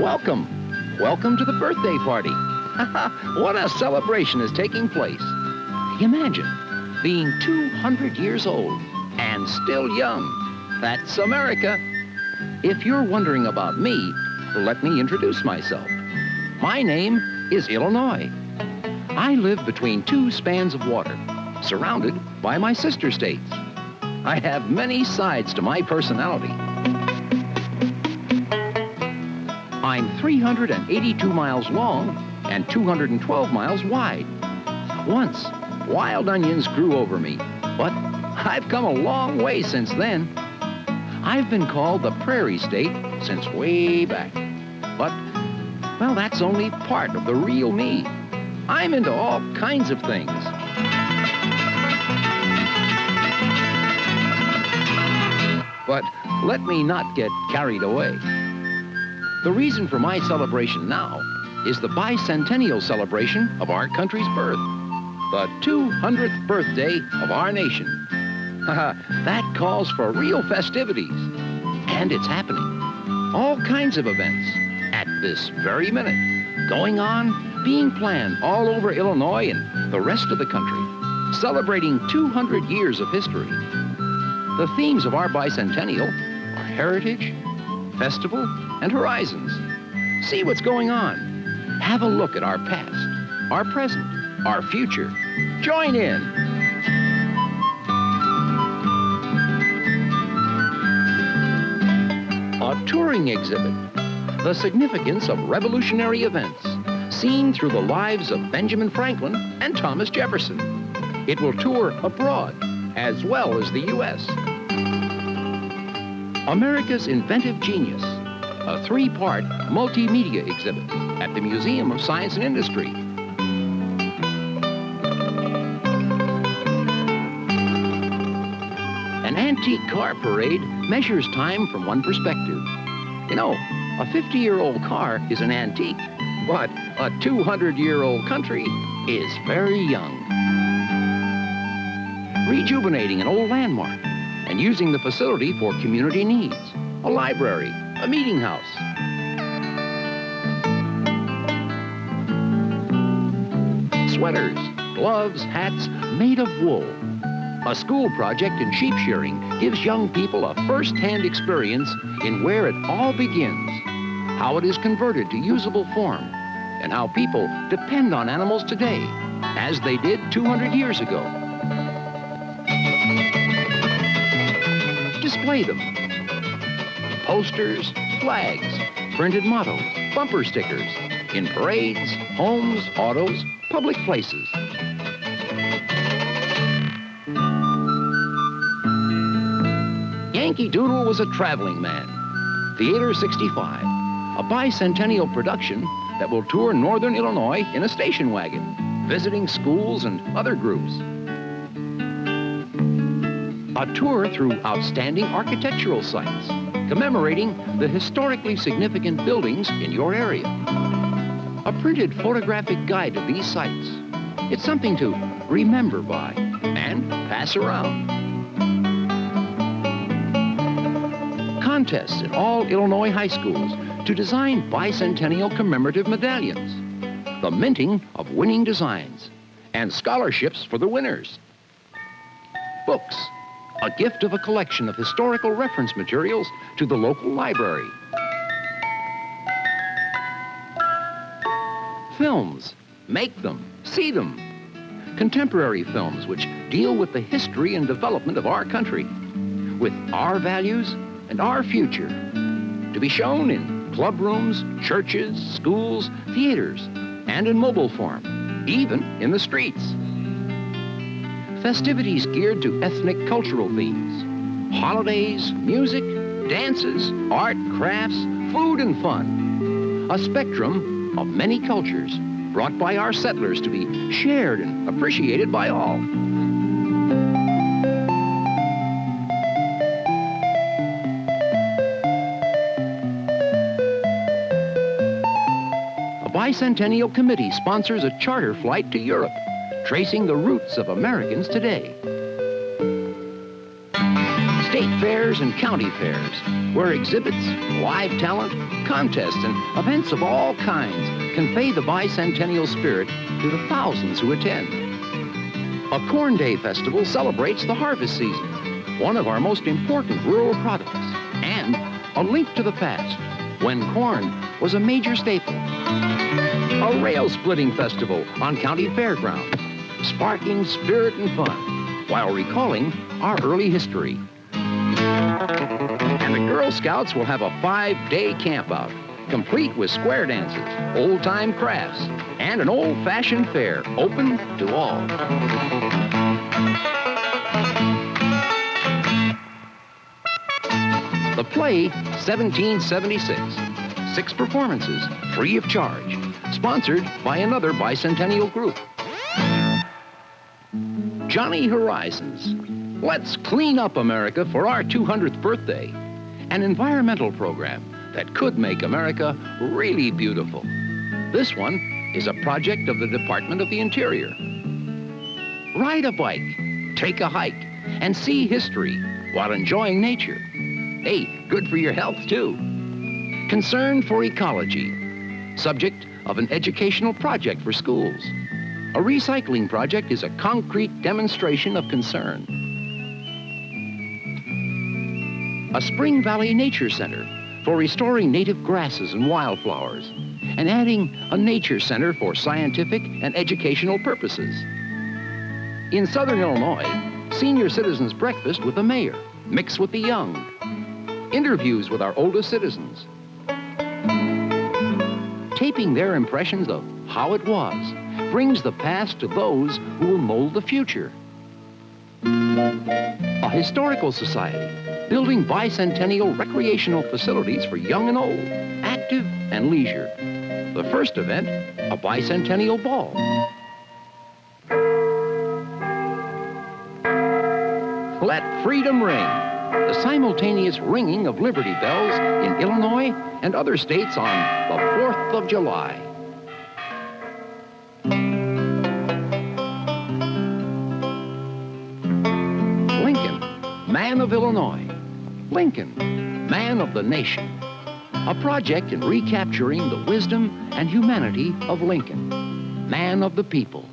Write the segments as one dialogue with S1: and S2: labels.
S1: Welcome. Welcome to the birthday party. What a celebration is taking place. Imagine being 200 years old and still young. That's America. If you're wondering about me, let me introduce myself. My name is Illinois. I live between two spans of water, surrounded by my sister states. I have many sides to my personality. I'm 382 miles long and 212 miles wide. Once, wild onions grew over me, but I've come a long way since then. I've been called the Prairie State since way back. But, well, that's only part of the real me. I'm into all kinds of things. But let me not get carried away. The reason for my celebration now is the bicentennial celebration of our country's birth, the 200th birthday of our nation. That calls for real festivities, and it's happening. All kinds of events at this very minute, going on, being planned all over Illinois and the rest of the country, celebrating 200 years of history. The themes of our bicentennial are heritage, festival, and horizons. See what's going on. Have a look at our past, our present, our future. Join in. A touring exhibit, the significance of revolutionary events, seen through the lives of Benjamin Franklin and Thomas Jefferson. It will tour abroad, as well as the U.S. America's Inventive Genius, a three-part multimedia exhibit at the Museum of Science and Industry. An antique car parade measures time from one perspective. You know, a 50-year-old car is an antique, but a 200-year-old country is very young. Rejuvenating an old landmark and using the facility for community needs, a library, a meeting house. Sweaters, gloves, hats made of wool. A school project in sheep shearing gives young people a first-hand experience in where it all begins, how it is converted to usable form, and how people depend on animals today, as they did 200 years ago. Display them. Posters, flags, printed mottos, bumper stickers, in parades, homes, autos, public places. Yankee Doodle was a traveling man. Theater 65, a bicentennial production that will tour northern Illinois in a station wagon, visiting schools and other groups. A tour through outstanding architectural sites, commemorating the historically significant buildings in your area. A printed photographic guide to these sites. It's something to remember by and pass around. Contests in all Illinois high schools to design bicentennial commemorative medallions. The minting of winning designs and scholarships for the winners. Books. A gift of a collection of historical reference materials to the local library. Films. Make them. See them. Contemporary films which deal with the history and development of our country, with our values and our future, to be shown in club rooms, churches, schools, theaters, and in mobile form, even in the streets. Festivities geared to ethnic cultural themes, holidays, music, dances, art, crafts, food, and fun. A spectrum of many cultures brought by our settlers to be shared and appreciated by all. A bicentennial committee sponsors a charter flight to Europe, tracing the roots of Americans today. State fairs fairs and county fairs, where exhibits, live talent, contests, and events of all kinds convey the bicentennial spirit to the thousands who attend. A Corn Day Festival celebrates the harvest season, one of our most important rural products, and a link to the past, when corn was a major staple. A rail-splitting festival on county fairgrounds, sparking spirit and fun, while recalling our early history. And the Girl Scouts will have a 5-day campout, complete with square dances, old-time crafts, and an old-fashioned fair open to all. The play 1776. 6 performances, free of charge, sponsored by another bicentennial group. Johnny Horizons. Let's clean up America for our 200th birthday. An environmental program that could make America really beautiful. This one is a project of the Department of the Interior. Ride a bike, take a hike, and see history while enjoying nature. Hey, good for your health, too. Concern for ecology, subject of an educational project for schools. A recycling project is a concrete demonstration of concern. A Spring Valley Nature Center for restoring native grasses and wildflowers, and adding a nature center for scientific and educational purposes. In Southern Illinois, senior citizens breakfast with the mayor, mixed with the young. Interviews with our oldest citizens. Taping their impressions of how it was brings the past to those who will mold the future. A historical society building bicentennial recreational facilities for young and old, active and leisure. The first event, a bicentennial ball. Let freedom ring. The simultaneous ringing of Liberty Bells in Illinois and other states on the 4th of July. Lincoln, man of Illinois. Lincoln, man of the nation. A project in recapturing the wisdom and humanity of Lincoln, man of the people.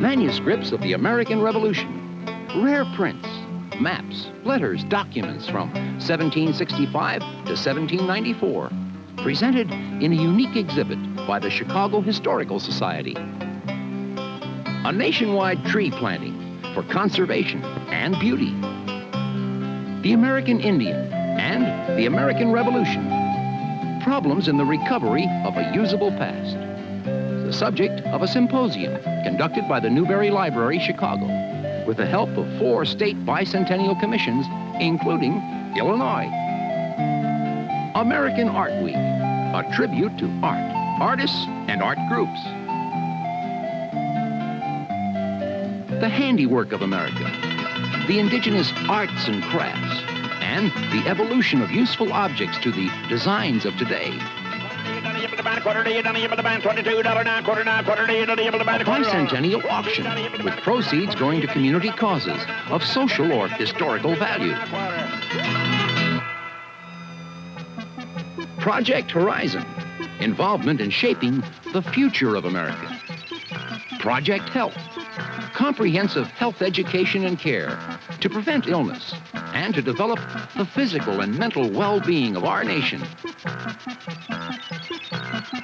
S1: Manuscripts of the American Revolution. Rare prints, maps, letters, documents from 1765 to 1794, presented in a unique exhibit by the Chicago Historical Society. A nationwide tree planting for conservation and beauty. The American Indian and the American Revolution. Problems in the recovery of a usable past. The subject of a symposium conducted by the Newberry Library, Chicago, with the help of 4 state bicentennial commissions, including Illinois. American Art Week, a tribute to art, artists, and art groups. The handiwork of America, the indigenous arts and crafts, and the evolution of useful objects to the designs of today. Bicentennial auction, with proceeds going to community causes of social or historical value. Project Horizon, involvement in shaping the future of America. Project Health, comprehensive health education and care to prevent illness and to develop the physical and mental well-being of our nation.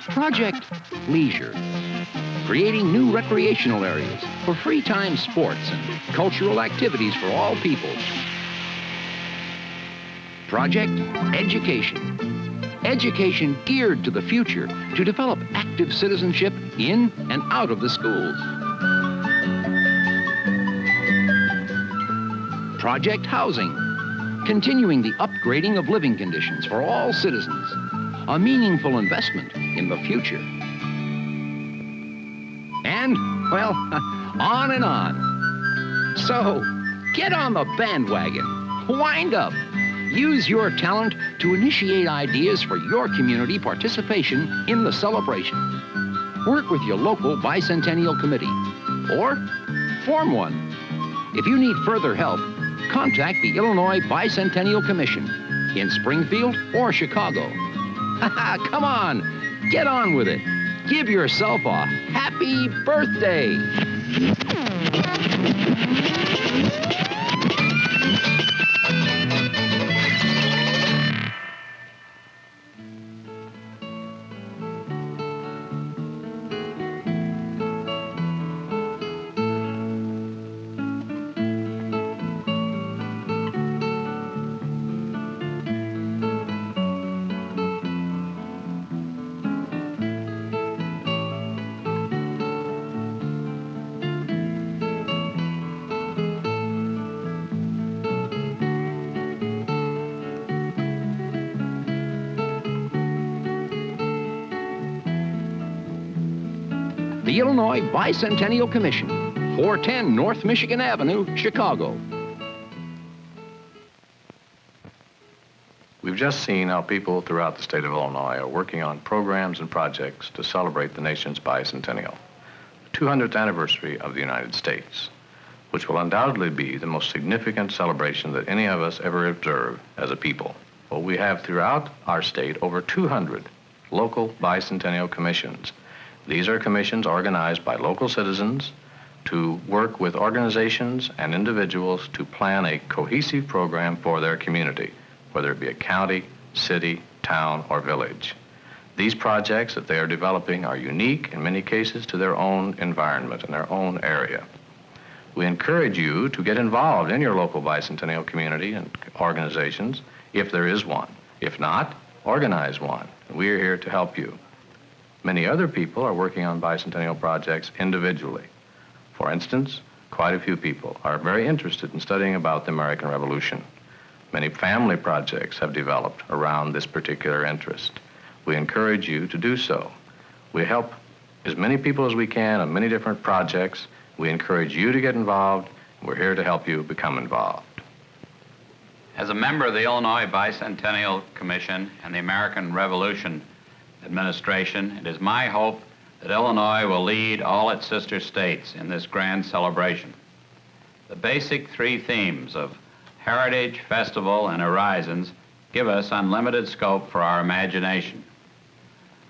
S1: Project Leisure, creating new recreational areas for free time sports and cultural activities for all people. Project Education, education geared to the future to develop active citizenship in and out of the schools. Project Housing, continuing the upgrading of living conditions for all citizens, a meaningful investment in the future. And, well, on and on. So, get on the bandwagon, wind up, use your talent to initiate ideas for your community participation in the celebration. Work with your local bicentennial committee, or form one. If you need further help, contact the Illinois Bicentennial Commission in Springfield or Chicago. Come on, get on with it. Give yourself a happy birthday. The Illinois Bicentennial Commission, 410 North Michigan Avenue, Chicago.
S2: We've just seen how people throughout the state of Illinois are working on programs and projects to celebrate the nation's bicentennial, the 200th anniversary of the United States, which will undoubtedly be the most significant celebration that any of us ever observe as a people. Well, we have throughout our state over 200 local bicentennial commissions. These are commissions organized by local citizens to work with organizations and individuals to plan a cohesive program for their community, whether it be a county, city, town, or village. These projects that they are developing are unique in many cases to their own environment and their own area. We encourage you to get involved in your local bicentennial community and organizations if there is one. If not, organize one. We are here to help you. Many other people are working on bicentennial projects individually. For instance, quite a few people are very interested in studying about the American Revolution. Many family projects have developed around this particular interest. We encourage you to do so. We help as many people as we can on many different projects. We encourage you to get involved. We're here to help you become involved.
S3: As a member of the Illinois Bicentennial Commission and the American Revolution Administration, it is my hope that Illinois will lead all its sister states in this grand celebration. The basic three themes of heritage, festival, and horizons give us unlimited scope for our imagination.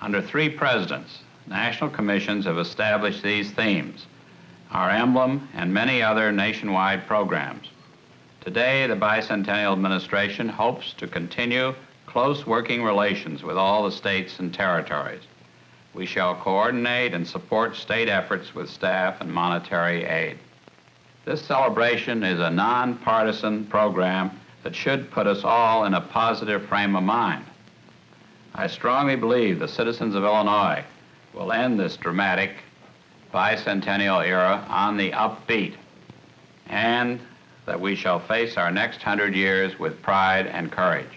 S3: Under 3 presidents, national commissions have established these themes, our emblem, and many other nationwide programs. Today, the Bicentennial Administration hopes to continue close working relations with all the states and territories. We shall coordinate and support state efforts with staff and monetary aid. This celebration is a nonpartisan program that should put us all in a positive frame of mind. I strongly believe the citizens of Illinois will end this dramatic bicentennial era on the upbeat, and that we shall face our next 100 years with pride and courage.